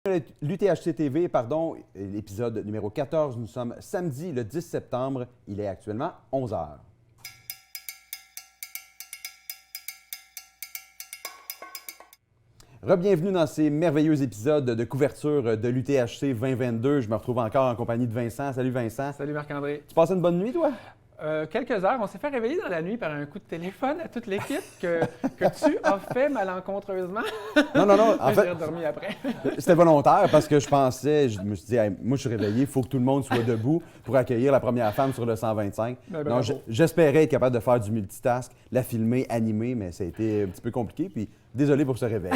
L'UTHC TV, pardon, l'épisode numéro 14. Nous sommes samedi le 10 septembre. Il est actuellement 11 h. Re-bienvenue dans ces merveilleux épisodes de couverture de l'UTHC 2022. Je me retrouve encore en compagnie de Vincent. Salut Vincent. Salut Marc-André. Tu passes une bonne nuit, toi? Quelques heures. On s'est fait réveiller dans la nuit par un coup de téléphone à toute l'équipe que tu as fait malencontreusement. Non. En fait, j'ai redormi après. C'était volontaire parce que je me suis dit, hey, moi je suis réveillé, il faut que tout le monde soit debout pour accueillir la première femme sur le 125. Non, j'espérais être capable de faire du multitask, la filmer, animer, mais ça a été un petit peu compliqué. Puis désolé pour ce réveil.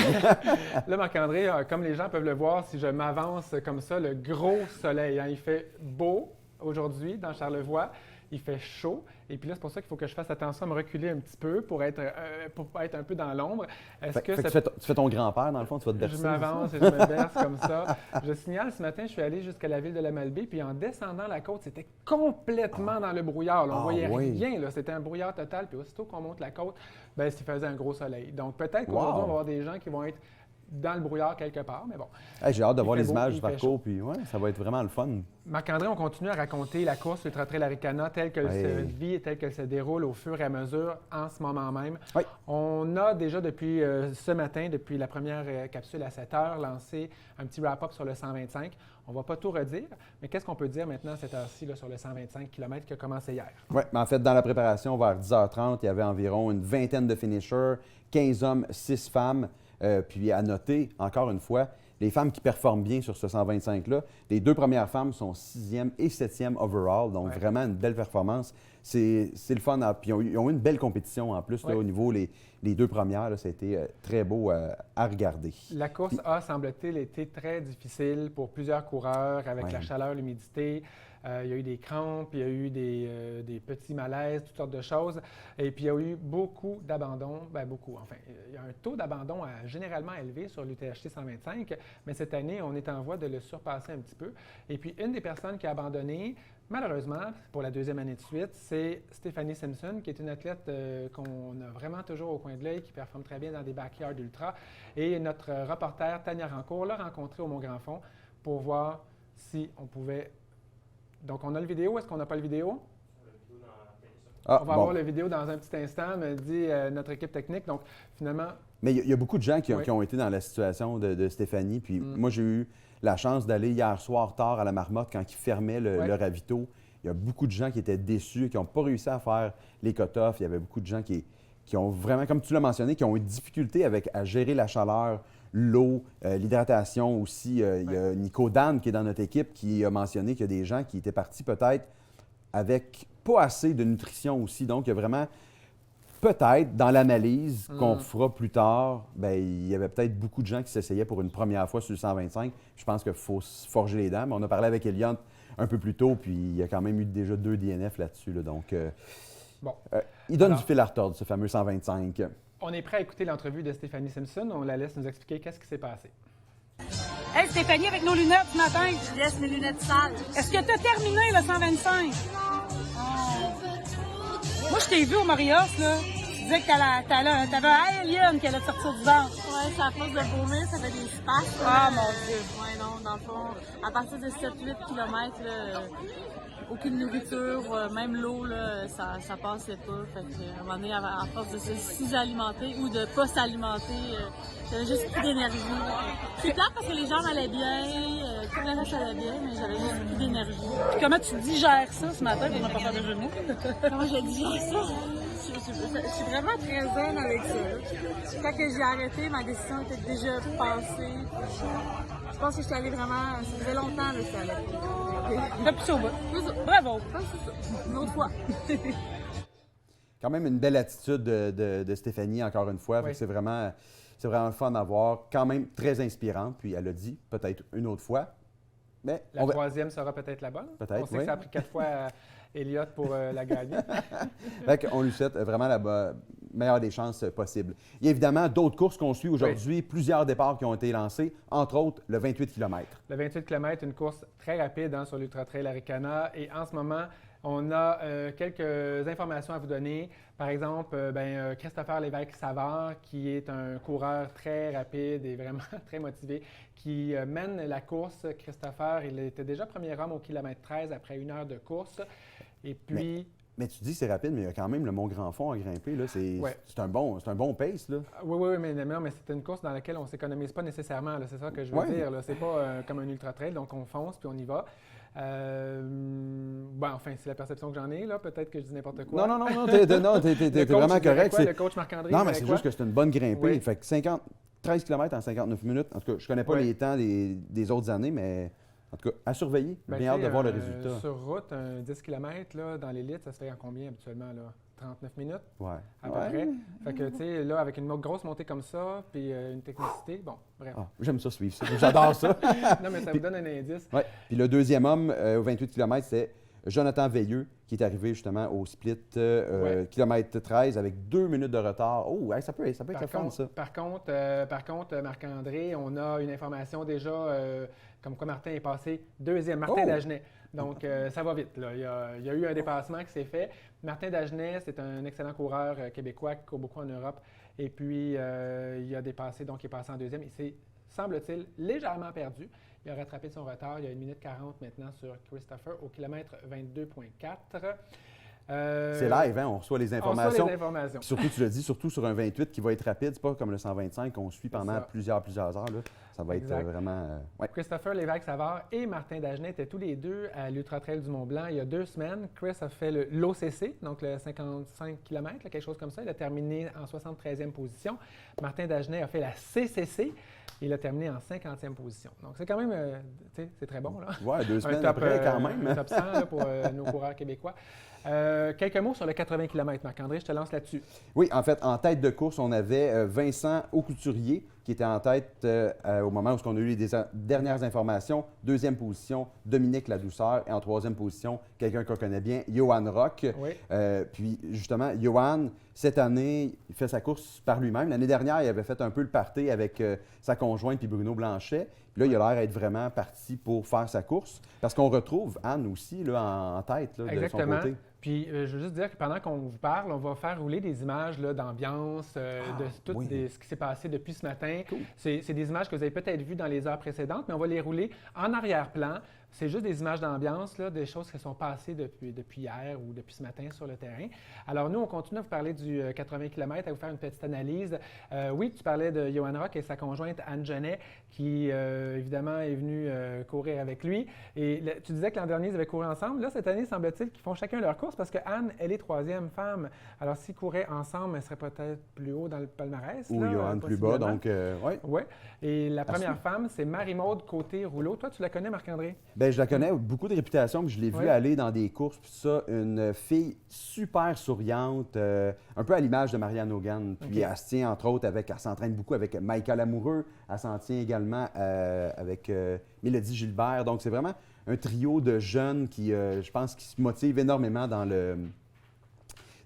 Là, Marc-André, comme les gens peuvent le voir, si je m'avance comme ça, le gros soleil, hein, il fait beau aujourd'hui dans Charlevoix. Il fait chaud. Et puis là, c'est pour ça qu'il faut que je fasse attention à me reculer un petit peu pour être un peu dans l'ombre. Tu fais ton grand-père, dans le fond, tu vas te bercer. Je m'avance et je me berce comme ça. Je signale, ce matin, je suis allé jusqu'à la ville de la Malbaie, puis en descendant la côte, c'était complètement dans le brouillard. Là, on voyait rien. C'était un brouillard total. Puis aussitôt qu'on monte la côte, il faisait un gros soleil. Donc peut-être qu'aujourd'hui, on va avoir des gens qui vont être dans le brouillard quelque part, mais bon. Hey, j'ai hâte de voir les images du parcours, puis ouais, ça va être vraiment le fun. Marc-André, on continue à raconter la course Ultra Trail Arikana telle qu'elle se vit et telle qu'elle se déroule au fur et à mesure en ce moment même. Oui. On a déjà depuis ce matin, depuis la première capsule à 7 h, lancé un petit wrap-up sur le 125. On ne va pas tout redire, mais qu'est-ce qu'on peut dire maintenant à cette heure-ci sur le 125 km qui a commencé hier? Oui, mais en fait, dans la préparation, vers 10 h 30, il y avait environ une vingtaine de finishers, 15 hommes, 6 femmes. Puis à noter, encore une fois, les femmes qui performent bien sur ce 125-là, les deux premières femmes sont 6e et 7e overall, donc vraiment une belle performance. C'est le fun. Puis ils ont eu une belle compétition en plus là, au niveau les deux premières. Là, ça a été très beau à regarder. La course a, semble-t-il, été très difficile pour plusieurs coureurs avec la chaleur, l'humidité. Il y a eu des crampes, il y a eu des petits malaises, toutes sortes de choses. Et puis, il y a eu beaucoup d'abandons. Beaucoup, enfin. Il y a un taux d'abandon généralement élevé sur l'UTHC 125, mais cette année, on est en voie de le surpasser un petit peu. Et puis, une des personnes qui a abandonné, malheureusement, pour la deuxième année de suite, c'est Stéphanie Simpson, qui est une athlète qu'on a vraiment toujours au coin de l'œil, qui performe très bien dans des backyards ultra. Et notre reporter, Tania Rancourt, l'a rencontrée au Mont-Grand-Fond pour voir si on pouvait... Donc, on a le vidéo. Est-ce qu'on n'a pas le vidéo? On va avoir la vidéo dans un petit instant, me dit notre équipe technique. Donc, finalement... Mais il y a beaucoup de gens qui ont été dans la situation de Stéphanie. Puis moi, j'ai eu la chance d'aller hier soir tard à la Marmotte quand ils fermaient le ravito. Il y a beaucoup de gens qui étaient déçus, qui n'ont pas réussi à faire les cut-offs. Il y avait beaucoup de gens qui ont vraiment, comme tu l'as mentionné, qui ont eu difficulté à gérer la chaleur, l'eau, l'hydratation aussi. Il y a Nico Dan qui est dans notre équipe qui a mentionné qu'il y a des gens qui étaient partis peut-être avec pas assez de nutrition aussi. Donc, il y a vraiment, peut-être, dans l'analyse qu'on fera plus tard, il y avait peut-être beaucoup de gens qui s'essayaient pour une première fois sur le 125. Je pense qu'il faut se forger les dents. Mais on a parlé avec Eliott un peu plus tôt, puis il y a quand même eu déjà 2 DNF là-dessus. Là. Donc, il donne du fil à retordre, ce fameux 125. On est prêt à écouter l'entrevue de Stéphanie Simpson. On la laisse nous expliquer qu'est-ce qui s'est passé. Hey Stéphanie, avec nos lunettes ce matin. Je laisse mes lunettes sales. Est-ce que tu as terminé le 125? Moi, je t'ai vu au Marios, là. Tu disais que t'avais un alien qui allait te sortir du ventre. Ouais, c'est à force de vomir, ça fait des spasmes. Ah, mon Dieu. Ouais, non, dans le fond, à partir de 7-8 km, aucune nourriture, même l'eau, là, ça passait pas. Fait que, à un moment donné, à force de se sous-alimenter ou de pas s'alimenter, j'avais juste plus d'énergie. C'est plate parce que les jambes allaient bien, tout le reste allait bien, mais j'avais juste plus d'énergie. Puis comment tu digères ça ce matin pour ne pas faire de genoux? Comment je digère ça? Je suis vraiment très zen avec ça. Quand j'ai arrêté, ma décision était déjà passée. Je pense que je suis allée vraiment... Ça faisait longtemps que je suis allée. Depuis ça au bout. Bravo! Une autre fois. Quand même une belle attitude de Stéphanie, encore une fois. C'est vraiment fun à voir. Quand même très inspirante. Puis elle a dit, peut-être une autre fois. Mais la troisième sera peut-être la bonne. Peut-être, on sait que ça a pris 4 fois à Eliott pour la gagner. On lui souhaite vraiment la meilleure des chances possibles. Il y a évidemment d'autres courses qu'on suit aujourd'hui, plusieurs départs qui ont été lancés, entre autres le 28 km. Le 28 km, une course très rapide sur l'Ultra Trail Arikana. Et en ce moment, On a quelques informations à vous donner. Par exemple, Christopher Lévesque-Savard, qui est un coureur très rapide et vraiment très motivé, qui mène la course. Christopher, il était déjà premier homme au kilomètre 13 après 1 heure de course. Et puis... Mais tu dis que c'est rapide, mais il y a quand même le Mont-Grand-Fond à grimper. Là. C'est un bon pace. Là. Oui, mais c'est une course dans laquelle on ne s'économise pas nécessairement. C'est ça que je veux dire. C'est pas comme un ultra-trail, donc on fonce puis on y va. C'est la perception que j'en ai. Là. Peut-être que je dis n'importe quoi. Non, t'es vraiment correct. Le coach Marc-André. Non, mais c'est juste que c'est une bonne grimpée. Oui. Fait que 13 km en 59 minutes. En tout cas, je connais pas les temps des autres années, mais... En tout cas, à surveiller. Bien hâte de voir le résultat. Sur route, un 10 km là, dans l'élite, ça se fait en combien habituellement? Là? 39 minutes? Oui. À peu près. Fait que, tu sais, là, avec une grosse montée comme ça, puis une technicité, bon, bref. Ah, j'aime ça suivre ça. J'adore ça. Non, mais ça vous donne un indice. Oui. Puis le deuxième homme, au 28 km, c'est Jonathan Veilleux, qui est arrivé justement au split kilomètre 13 avec 2 minutes de retard. Oh, ça peut être le fun, ça. Par contre, Marc-André, on a une information déjà comme quoi Martin est passé deuxième. Martin Dagenet. Donc, ça va vite. Là. Il y a eu un dépassement qui s'est fait. Martin Dagenet, c'est un excellent coureur québécois qui court beaucoup en Europe. Et puis, il a dépassé, donc il est passé en deuxième. Il s'est, semble-t-il, légèrement perdu. Il a rattrapé son retard. Il y a 1 minute 40 maintenant sur Christopher au kilomètre 22,4. C'est live, hein? On reçoit les informations. On reçoit les informations. Puis surtout, tu l'as dit, surtout sur un 28 qui va être rapide. C'est pas comme le 125 qu'on suit pendant plusieurs heures. Là. Ça va être vraiment... Christopher Lévesque-Savard et Martin Dagenet étaient tous les deux à l'Ultra Trail du Mont-Blanc il y a 2 semaines. Chris a fait l'OCC, donc le 55 km, quelque chose comme ça. Il a terminé en 73e position. Martin Dagenet a fait la CCC. Il a terminé en 50e position. Donc, c'est quand même, c'est très bon. Là. Oui, 2 semaines après, quand même. Un top 100 là, pour nos coureurs québécois. Quelques mots sur le 80 km, Marc-André, je te lance là-dessus. Oui, en fait, en tête de course, on avait Vincent Aucouturier qui était en tête au moment où on a eu les dernières informations. 2e position, Dominique Ladouceur. Et en 3e position, quelqu'un qu'on connaît bien, Johan Rock. Oui. Puis justement, Johan, cette année, il fait sa course par lui-même. L'année dernière, il avait fait un peu le party avec sa conjointe puis Bruno Blanchet. Puis là, il a l'air d'être vraiment parti pour faire sa course. Parce qu'on retrouve Anne aussi là, en tête là, de son côté. Puis, je veux juste dire que pendant qu'on vous parle, on va faire rouler des images d'ambiance, de tout ce qui s'est passé depuis ce matin. Cool. C'est des images que vous avez peut-être vues dans les heures précédentes, mais on va les rouler en arrière-plan. C'est juste des images d'ambiance, des choses qui sont passées depuis hier ou depuis ce matin sur le terrain. Alors, nous, on continue à vous parler du 80 km, à vous faire une petite analyse. Oui, tu parlais de Johan Rock et sa conjointe Anne Genet, qui, évidemment, est venue courir avec lui. Et tu disais que l'an dernier, ils avaient couru ensemble. Là, cette année, semble-t-il qu'ils font chacun leur course parce que Anne, elle est 3e femme. Alors, s'ils couraient ensemble, elle serait peut-être plus haut dans le palmarès. Ou Johan plus bas, donc oui. Oui. Et la première femme, c'est Marie-Maude Côté-Rouleau. Toi, tu la connais, Marc-André? Bien, je la connais, beaucoup de réputation, puis je l'ai vue aller dans des courses, puis ça, une fille super souriante, un peu à l'image de Marianne Hogan. Puis elle se tient, entre autres, elle s'entraîne beaucoup avec Maïka Lamoureux, elle s'en tient également avec Mélodie Gilbert. Donc, c'est vraiment un trio de jeunes qui, je pense, qui se motivent énormément dans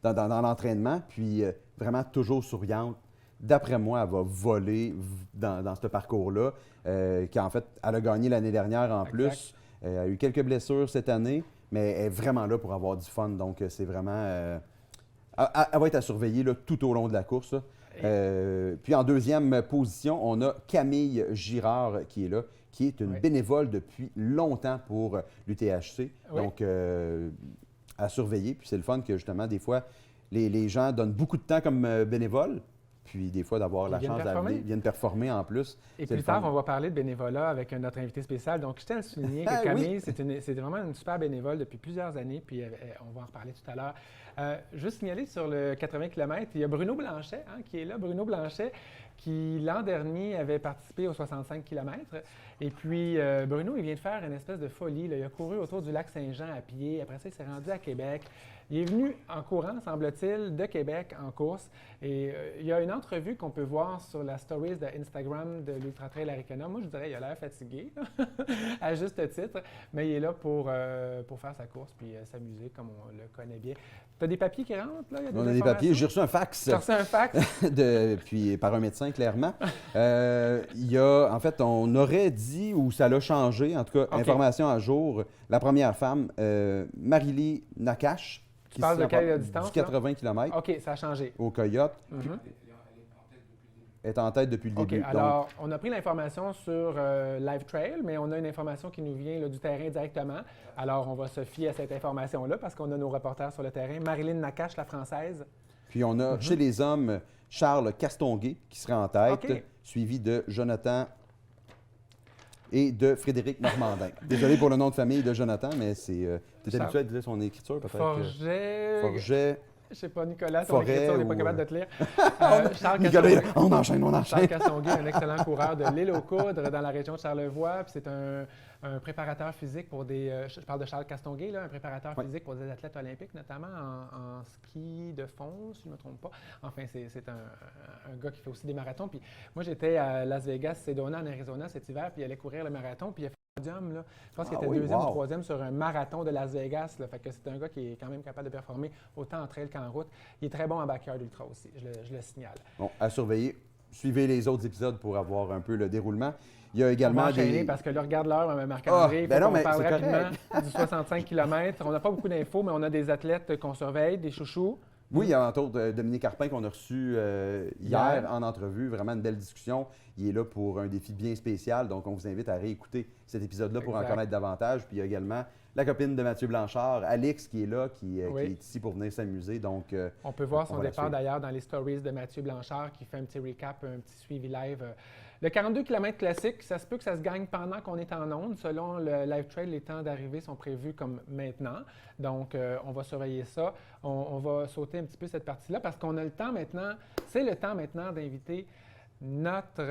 l'entraînement, puis vraiment toujours souriante. D'après moi, elle va voler dans ce parcours-là, qui en fait, elle a gagné l'année dernière en plus. Elle a eu quelques blessures cette année, mais elle est vraiment là pour avoir du fun. Donc, c'est vraiment... elle va être à surveiller là, tout au long de la course. Puis en 2e position, on a Camille Girard qui est là, qui est une bénévole depuis longtemps pour l'UTHC. Oui. Donc, à surveiller. Puis c'est le fun que, justement, des fois, les gens donnent beaucoup de temps comme bénévoles. Puis des fois, d'avoir la chance d'arriver, ils viennent performer en plus. Et plus tard, on va parler de bénévolat avec notre invité spécial. Donc, je tiens à souligner que Camille, c'est vraiment une super bénévole depuis plusieurs années, puis on va en reparler tout à l'heure. Juste signaler sur le 80 km, il y a Bruno Blanchet qui est là. Bruno Blanchet, qui l'an dernier avait participé aux 65 km. Et puis, Bruno, il vient de faire une espèce de folie. Là. Il a couru autour du lac Saint-Jean à pied. Après ça, il s'est rendu à Québec. Il est venu en courant, semble-t-il, de Québec en course. Et il y a une entrevue qu'on peut voir sur la stories d'Instagram de l'Ultra Trail Arikona. Moi, je dirais qu'il a l'air fatigué, à juste titre, mais il est là pour faire sa course puis s'amuser comme on le connaît bien. Tu as des papiers qui rentrent, là? Il y a On a des papiers. J'ai reçu un fax. Tu as reçu un fax? Puis par un médecin, clairement. En fait, on aurait dit, ou ça l'a changé, en tout cas, information à jour, la première femme, Marilee Nakache. Tu parles de quelle distance? 80 km. OK, ça a changé. Au Coyote. Est en tête depuis le début. Alors, on a pris l'information sur Live Trail, mais on a une information qui nous vient là, du terrain directement. Alors, on va se fier à cette information-là parce qu'on a nos reporters sur le terrain. Marilee Nakache, la Française. Puis on a chez les hommes Charles Castonguay qui serait en tête, suivi de Jonathan et de Frédéric Normandin. Désolé pour le nom de famille de Jonathan, mais c'est... tu es habitué à dire son écriture, peut-être? Forget... Je sais pas, Nicolas, ton Forêt écriture n'est pas capable de te lire. Nicolas, on enchaîne. Charles Castonguay, un excellent coureur de l'île aux Coudres dans la région de Charlevoix. Puis c'est un préparateur physique pour des... je parle de Charles Castonguay, là, un préparateur physique pour des athlètes olympiques, notamment en ski de fond, si je ne me trompe pas. Enfin, c'est un gars qui fait aussi des marathons. Puis moi, j'étais à Las Vegas, Sedona, en Arizona cet hiver, puis il allait courir le marathon, puis il a fait podium, là. Je pense qu'il était deuxième ou troisième sur un marathon de Las Vegas. Là. Fait que c'est un gars qui est quand même capable de performer autant en trail qu'en route. Il est très bon en backyard ultra aussi, je le signale. Bon, à surveiller. Suivez les autres épisodes pour avoir un peu le déroulement. Il y a également parce que là, regarde l'heure, Marc-André. On parle rapidement du 65 km. On n'a pas beaucoup d'infos, mais on a des athlètes qu'on surveille, des chouchous. Oui, il y a entre autres Dominique Carpin qu'on a reçu hier en entrevue. Vraiment une belle discussion. Il est là pour un défi bien spécial. Donc, on vous invite à réécouter cet épisode-là pour en connaître davantage. Puis il y a également la copine de Mathieu Blanchard, Alix, qui est là, qui est ici pour venir s'amuser. Donc, on peut voir son départ d'ailleurs dans les stories de Mathieu Blanchard qui fait un petit recap, un petit suivi live. Le 42 km classique, ça se peut que ça se gagne pendant qu'on est en onde. Selon le Live Trail, les temps d'arrivée sont prévus comme maintenant. Donc, on va surveiller ça. On va sauter un petit peu cette partie-là parce qu'on a le temps maintenant. C'est le temps maintenant d'inviter notre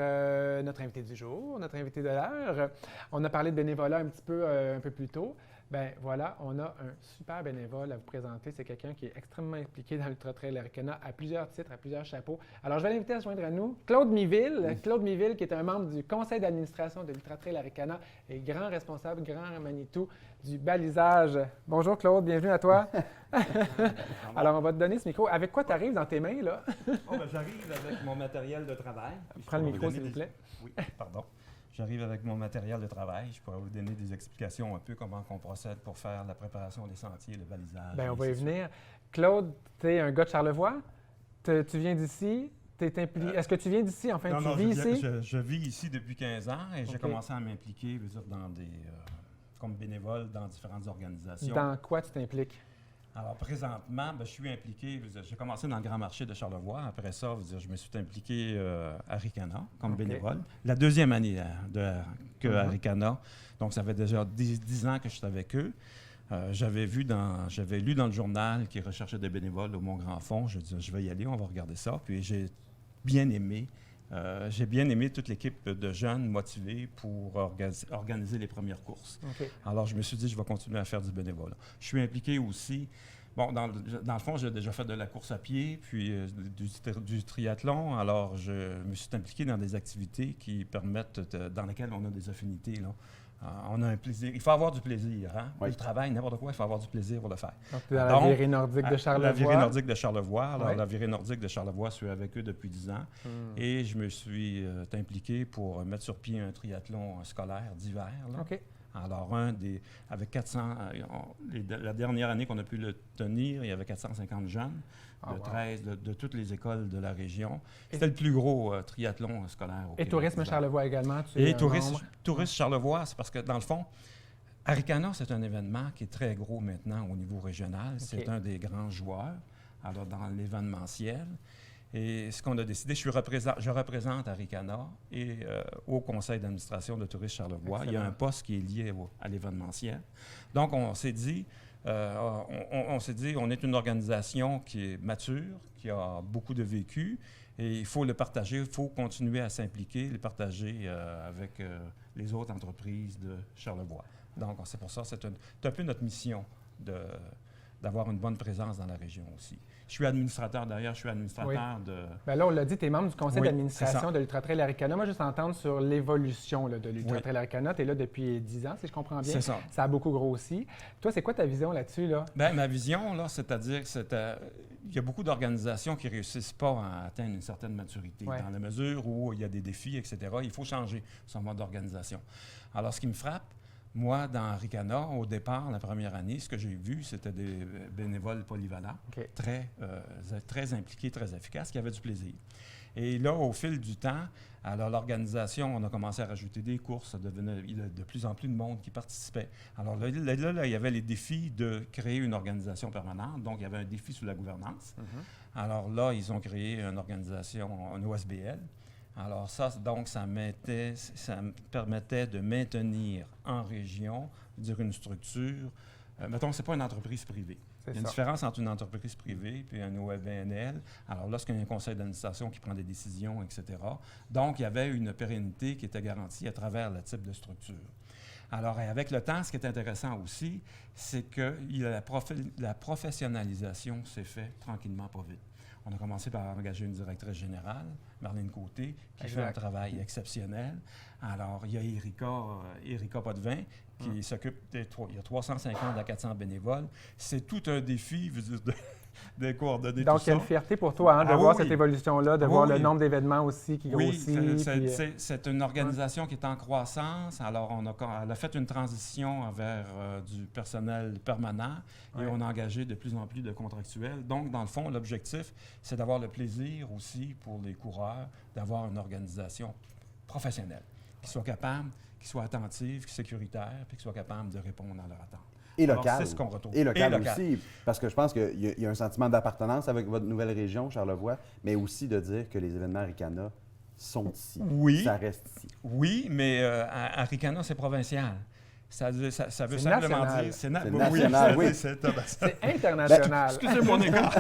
invité du jour, notre invité de l'heure. On a parlé de bénévolat un petit peu plus tôt. Bien, voilà, on a un super bénévole à vous présenter. C'est quelqu'un qui est extrêmement impliqué dans l'Ultra Trail Arikana à plusieurs titres, à plusieurs chapeaux. Alors, je vais l'inviter à se joindre à nous. Claude Miville. Claude Miville, qui est un membre du conseil d'administration de l'Ultra Trail Arikana et grand responsable, grand Manitou du balisage. Bonjour Claude, bienvenue à toi. Alors, on va te donner ce micro. Avec quoi tu arrives dans tes mains, là? J'arrive avec mon matériel de travail. Prends le micro, s'il vous plaît. Oui, pardon. J'arrive avec mon matériel de travail. Je pourrais vous donner des explications un peu comment on procède pour faire la préparation des sentiers, le balisage. Bien, on va y venir. Claude, tu es un gars de Charlevoix. Tu viens d'ici. Est-ce que tu viens d'ici? Enfin, non, tu vis ici? Je vis ici depuis 15 ans et j'ai commencé à m'impliquer comme bénévole dans différentes organisations. Dans quoi tu t'impliques? Alors, présentement, je suis impliqué. J'ai commencé dans le Grand Marché de Charlevoix. Après ça, je me suis impliqué à Arikana comme bénévole. La deuxième année Arikana. Donc, ça fait déjà 10 ans que je suis avec eux. J'avais lu dans le journal qu'ils recherchaient des bénévoles au Mont-Grand-Fond. Je disais, je vais y aller, on va regarder ça. Puis, j'ai bien aimé toute l'équipe de jeunes motivés pour organiser les premières courses. Alors, je me suis dit, je vais continuer à faire du bénévolat. Je suis impliqué aussi. Bon, dans le fond, j'ai déjà fait de la course à pied, puis du triathlon. Alors, je me suis impliqué dans des activités qui permettent, dans lesquelles on a des affinités, là. On a un plaisir. Il faut avoir du plaisir. Hein? Oui. Le travail, n'importe quoi, il faut avoir du plaisir pour le faire. Donc, tu es dans la virée nordique de Charlevoix. La virée nordique de Charlevoix. Alors, la virée nordique de Charlevoix, je suis avec eux depuis 10 ans. Et je me suis impliqué pour mettre sur pied un triathlon scolaire d'hiver. Alors, avec 400, la dernière année qu'on a pu le tenir, il y avait 450 jeunes de toutes les écoles de la région. C'était le plus gros triathlon scolaire au Québec. Et Tourisme Charlevoix également, Tourisme Charlevoix, c'est parce que, dans le fond, Arikana, c'est un événement qui est très gros maintenant au niveau régional. C'est un des grands joueurs dans l'événementiel. Et ce qu'on a décidé, je représente Arikana et au conseil d'administration de Tourisme Charlevoix. Excellent. Il y a un poste qui est lié à l'événementiel. Donc, on s'est dit, on est une organisation qui est mature, qui a beaucoup de vécu, et il faut le partager, il faut continuer à s'impliquer, le partager avec les autres entreprises de Charlevoix. Donc, c'est pour ça, c'est un peu notre mission d'avoir une bonne présence dans la région aussi. Je suis administrateur d'ailleurs, je suis administrateur de... Bien là, on l'a dit, tu es membre du conseil Oui, d'administration c'est ça. de l'Ultra Trail Arikana. Moi, juste entendre sur l'évolution là, de l'Ultra Trail Arikana. Tu es là depuis 10 ans, si je comprends bien. C'est ça. Ça a beaucoup grossi. Toi, c'est quoi ta vision là-dessus? Là? Bien, ma vision, là, c'est-à-dire que il y a beaucoup d'organisations qui ne réussissent pas à atteindre une certaine maturité. Ouais. Dans la mesure où il y a des défis, etc., il faut changer son mode d'organisation. Alors, ce qui me frappe, moi, dans Arikana, au départ, la première année, ce que j'ai vu, c'était des bénévoles polyvalents, OK. très impliqués, très efficaces, qui avaient du plaisir. Et là, au fil du temps, alors l'organisation, on a commencé à rajouter des courses, ça devenait il y a de plus en plus de monde qui participait. Alors là, il y avait les défis de créer une organisation permanente, donc il y avait un défi sur la gouvernance. Alors là, ils ont créé une organisation, un OSBL. Alors ça, donc, ça me permettait de maintenir en région, dire une structure. Mettons, ce n'est pas une entreprise privée. Il y a une différence entre une entreprise privée et un OBNL. Alors, lorsqu'il y a un conseil d'administration qui prend des décisions, etc. Donc, il y avait une pérennité qui était garantie à travers le type de structure. Alors, avec le temps, ce qui est intéressant aussi, c'est que la professionnalisation s'est faite tranquillement, pas vite. On a commencé par engager une directrice générale, Marlène Côté, qui fait un travail exceptionnel. Alors, il y a Erika Potvin, qui s'occupe il y a 350 à 400 bénévoles. C'est tout un défi, je veux dire, de coordonner Donc, tout il y a ça. une fierté pour toi de voir cette évolution-là, de voir le nombre d'événements aussi qui grossit. Oui, c'est une organisation qui est en croissance. Alors, elle a fait une transition vers du personnel permanent et on a engagé de plus en plus de contractuels. Donc, dans le fond, l'objectif, c'est d'avoir le plaisir aussi pour les coureurs d'avoir une organisation professionnelle qui soit capable, qui soit attentive, sécuritaire, puis qui soit capable de répondre à leurs attentes. Et Alors, local. c'est ce qu'on retrouve. Et local aussi, parce que je pense qu'il y a un sentiment d'appartenance avec votre nouvelle région, Charlevoix, mais aussi de dire que les événements Arikana sont ici. Oui. Ça reste ici. Oui, mais Arikana, c'est provincial. Ça veut simplement national. dire... C'est national, oui. C'est international. Excusez mon égard.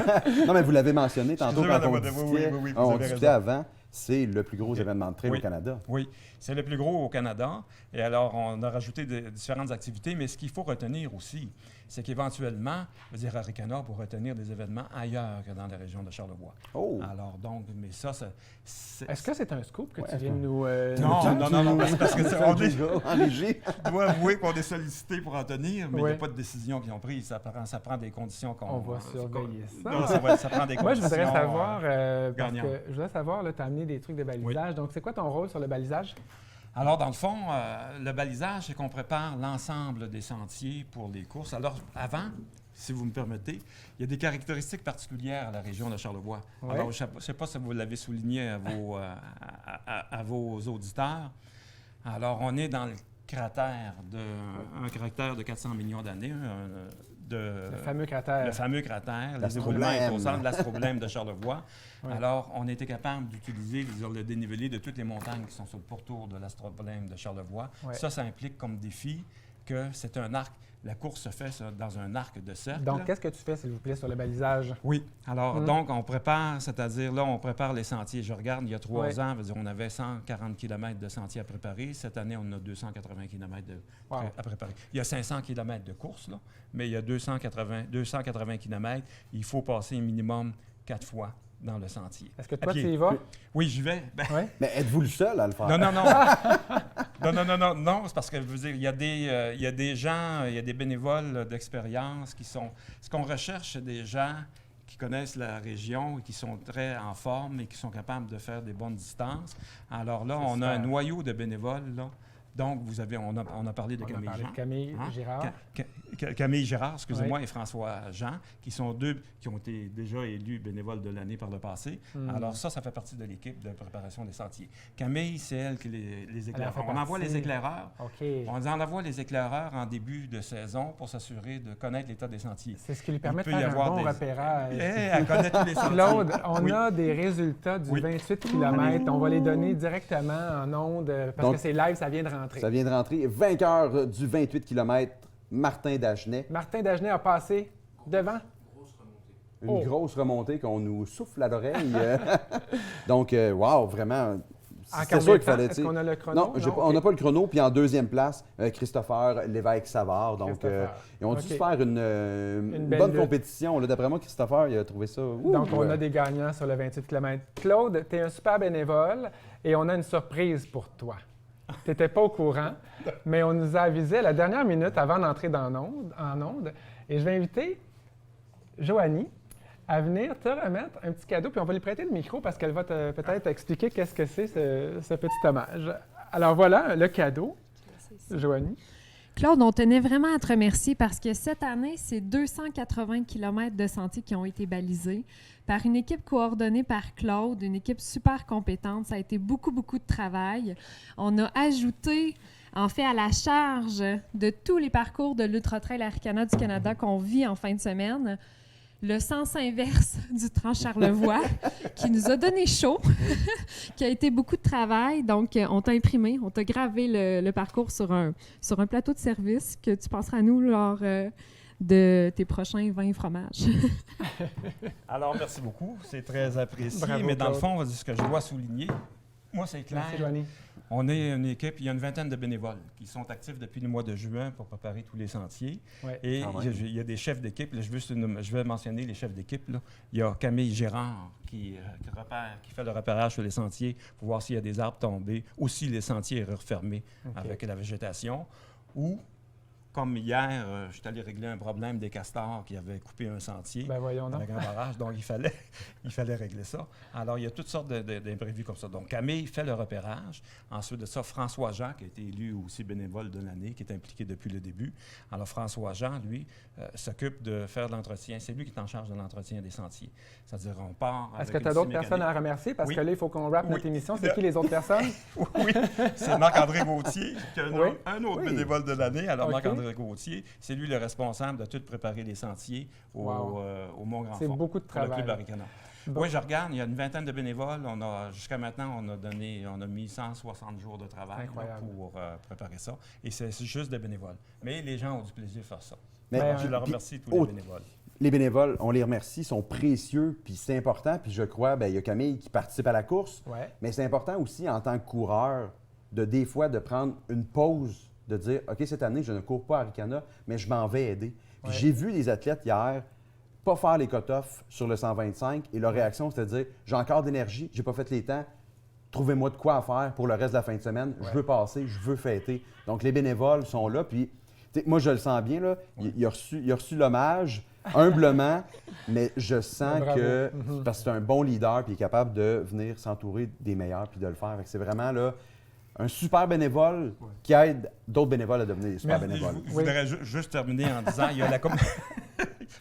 Non, mais vous l'avez mentionné tantôt quand on Oui, vous on avez discutait raison. avant, c'est le plus gros événement de trail Oui. au Canada. Oui, c'est le plus gros au Canada. Et alors, on a rajouté différentes activités, mais ce qu'il faut retenir aussi, c'est qu'éventuellement, je veux dire, Arikana pour retenir des événements ailleurs que dans la région de Charlevoix. Oh! Alors, donc, mais ça, Est-ce que c'est un scoop que tu viens de nous... Non, parce que en régie. je dois avouer qu'on est sollicité pour en tenir, mais il n'y a pas de décision qu'ils ont prise. Ça prend des conditions qu'on... On va surveiller ça. Non, ça prend des conditions... Moi, je voudrais savoir, parce gagnantes. que je voudrais savoir, tu as amené des trucs de balisage. Donc, c'est quoi ton rôle sur le balisage? Alors, dans le fond, le balisage, c'est qu'on prépare l'ensemble des sentiers pour les courses. Alors, avant, si vous me permettez, il y a des caractéristiques particulières à la région de Charlevoix. Ouais. Alors, je ne sais pas si vous l'avez souligné à vos auditeurs. Alors, on est dans le cratère un cratère de 400 millions d'années, le fameux cratère. Le fameux cratère, les L'astroblème. éboulements imposants de l'astroblème de Charlevoix. Ouais. Alors, on était capable d'utiliser le dénivelé de toutes les montagnes qui sont sur le pourtour de l'astroblème de Charlevoix. Ouais. Ça implique comme défi que c'est un arc. La course se fait dans un arc de cercle. Donc, qu'est-ce que tu fais, s'il vous plaît, sur le balisage? Oui. Alors, donc, on prépare, c'est-à-dire, là, on prépare les sentiers. Je regarde, il y a 3 ans, on avait 140 km de sentiers à préparer. Cette année, on a 280 km à préparer. Il y a 500 km de course, là, mais il y a 280 km. Il faut passer un minimum 4 fois dans le sentier. Est-ce que toi, tu y vas? Oui, j'y vais. Ouais. Mais êtes-vous le seul à le faire? Non, c'est parce que, je veux dire, il y a des gens, il y a des bénévoles d'expérience qui sont... Ce qu'on recherche, c'est des gens qui connaissent la région et qui sont très en forme et qui sont capables de faire des bonnes distances. Alors là, on a un noyau de bénévoles, là. Donc, on a parlé de Camille Jean. Camille Girard. Camille Girard, excusez-moi, et François Jean, qui sont deux qui ont été déjà élus bénévoles de l'année par le passé. Alors ça fait partie de l'équipe de préparation des sentiers. Camille, c'est elle qui les éclaire. On envoie les éclaireurs. Okay. On envoie les éclaireurs en début de saison pour s'assurer de connaître l'état des sentiers. C'est ce qui lui permet de faire un bon repérage. À connaître tous les sentiers. Claude, on a des résultats du 28 km. On va les donner directement en ondes parce que c'est live, ça vient de rentrer. Ça vient de rentrer. Vainqueur du 28 km, Martin Dagenet. Martin Dagenet a passé devant. Une grosse remontée qu'on nous souffle à l'oreille. Donc, wow, vraiment. C'était sûr qu'il fallait. Est-ce qu'on a le chrono? Non, on n'a pas le chrono. Puis en deuxième place, Christopher Lévesque-Savard. Donc, ils ont dû se faire une bonne compétition. D'après moi, Christopher, il a trouvé ça. Donc, on a des gagnants sur le 28 km. Claude, tu es un super bénévole et on a une surprise pour toi. Tu n'étais pas au courant, mais on nous a avisé à la dernière minute avant d'entrer en onde. Et je vais inviter Joanie à venir te remettre un petit cadeau, puis on va lui prêter le micro parce qu'elle va peut-être expliquer qu'est-ce que c'est ce petit hommage. Alors voilà, le cadeau. Joanie. Claude, on tenait vraiment à te remercier parce que cette année, c'est 280 km de sentiers qui ont été balisés par une équipe coordonnée par Claude, une équipe super compétente. Ça a été beaucoup, beaucoup de travail. On a ajouté, en fait, à la charge de tous les parcours de l'Ultra Trail Arikana du Canada qu'on vit en fin de semaine, le sens inverse du Trans-Charlevoix, qui nous a donné chaud, qui a été beaucoup de travail. Donc, on t'a imprimé, on t'a gravé le parcours sur un plateau de service que tu passeras à nous lors de tes prochains vins et fromages. Alors, merci beaucoup. C'est très apprécié. Bravo, mais dans le Claude. fond, ce que je dois souligner, moi, c'est clair. Merci, Joanie. On est une équipe, il y a une vingtaine de bénévoles qui sont actifs depuis le mois de juin pour préparer tous les sentiers. Ouais. Et Ah ouais. il y a des chefs d'équipe. Là, je vais mentionner les chefs d'équipe. Là. Il y a Camille Gérard qui fait le repérage sur les sentiers pour voir s'il y a des arbres tombés ou si les sentiers sont refermés avec la végétation. Ou, comme hier, je suis allé régler un problème des castors qui avaient coupé un sentier Ben voyons donc. avec un barrage, donc il fallait régler ça. Alors, il y a toutes sortes d'imprévus comme ça. Donc, Camille fait le repérage. Ensuite de ça, François Jean, qui a été élu aussi bénévole de l'année, qui est impliqué depuis le début. Alors, François Jean, lui, s'occupe de faire l'entretien. C'est lui qui est en charge de l'entretien des sentiers. C'est-à-dire, on part avec Est-ce que tu as une d'autres scie personnes à mécanique. remercier? Parce Oui. que là, il faut qu'on rappe notre Oui. émission. C'est qui les autres personnes? Oui, c'est Marc-André Gauthier, qui est Oui. un autre Oui. bénévole de l'année. Alors, OK. Marc-André Gauthier, c'est lui le responsable de tout préparer les sentiers Wow. au Mont-Grand-Fond. C'est beaucoup de pour le travail. Club Arikana. Bon. Oui, je regarde, il y a une vingtaine de bénévoles. Jusqu'à maintenant, on a mis 160 jours de travail là, Incroyable. pour préparer ça. Et c'est juste des bénévoles. Mais les gens ont du plaisir à faire ça. Mais, Ben, Je leur puis, remercie tous les autre- bénévoles. Les bénévoles, on les remercie, sont précieux, puis c'est important. Puis je crois, il y a Camille qui participe à la course, Ouais. mais c'est important aussi en tant que coureur des fois de prendre une pause, de dire OK, cette année, je ne cours pas à Arikana, mais je m'en vais aider. Puis Ouais. j'ai vu des athlètes hier pas faire les cut-offs sur le 125 et leur réaction, c'était de dire j'ai encore d'énergie, j'ai pas fait les temps, trouvez-moi de quoi à faire pour le reste de la fin de semaine, je veux passer, je veux fêter. Donc les bénévoles sont là, puis tu sais, moi je le sens bien, là, il a reçu l'hommage humblement, mais je sens Bravo. que, parce que c'est un bon leader, puis il est capable de venir s'entourer des meilleurs, puis de le faire. Fait que c'est vraiment là un super bénévole qui aide d'autres bénévoles à devenir des super Merci. bénévoles. Je voudrais juste terminer en disant, il y a la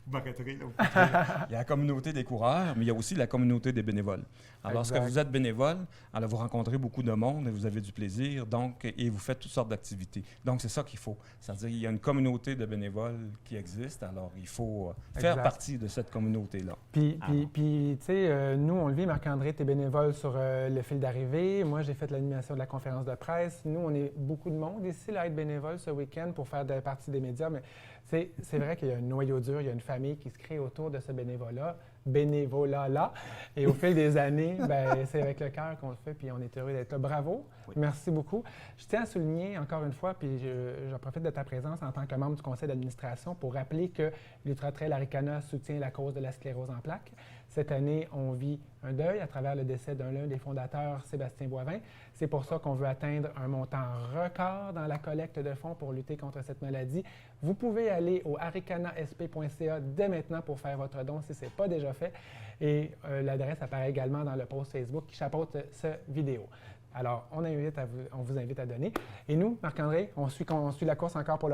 Vous m'arrêterez, là, vous m'arrêterez, là. Il y a la communauté des coureurs, mais il y a aussi la communauté des bénévoles. Alors, lorsque Exact. vous êtes bénévole, alors vous rencontrez beaucoup de monde et vous avez du plaisir, donc, et vous faites toutes sortes d'activités. Donc, c'est ça qu'il faut. C'est-à-dire qu'il y a une communauté de bénévoles qui existe, alors il faut faire Exact. partie de cette communauté-là. Puis, Ah puis, non. puis, tu sais, nous, on le vit, Marc-André, tu es bénévole sur le fil d'arrivée. Moi, j'ai fait l'animation de la conférence de presse. Nous, on est beaucoup de monde ici là, à être bénévole ce week-end pour faire partie des médias. Mais c'est vrai qu'il y a un noyau dur, il y a une famille qui se crée autour de ce bénévolat-là. Et au fil des années, ben, c'est avec le cœur qu'on le fait, puis on est heureux d'être là. Bravo, Oui. merci beaucoup. Je tiens à souligner encore une fois, puis j'en profite de ta présence en tant que membre du conseil d'administration pour rappeler que l'Ultra Trail Arikana soutient la cause de la sclérose en plaques. Cette année, on vit un deuil à travers le décès d'un des fondateurs, Sébastien Boivin. C'est pour ça qu'on veut atteindre un montant record dans la collecte de fonds pour lutter contre cette maladie. Vous pouvez aller au arikanasp.ca dès maintenant pour faire votre don si ce n'est pas déjà fait. Et l'adresse apparaît également dans le post Facebook qui chapeaute cette vidéo. Alors, on vous invite à donner. Et nous, Marc-André, on suit la course encore pour le reste.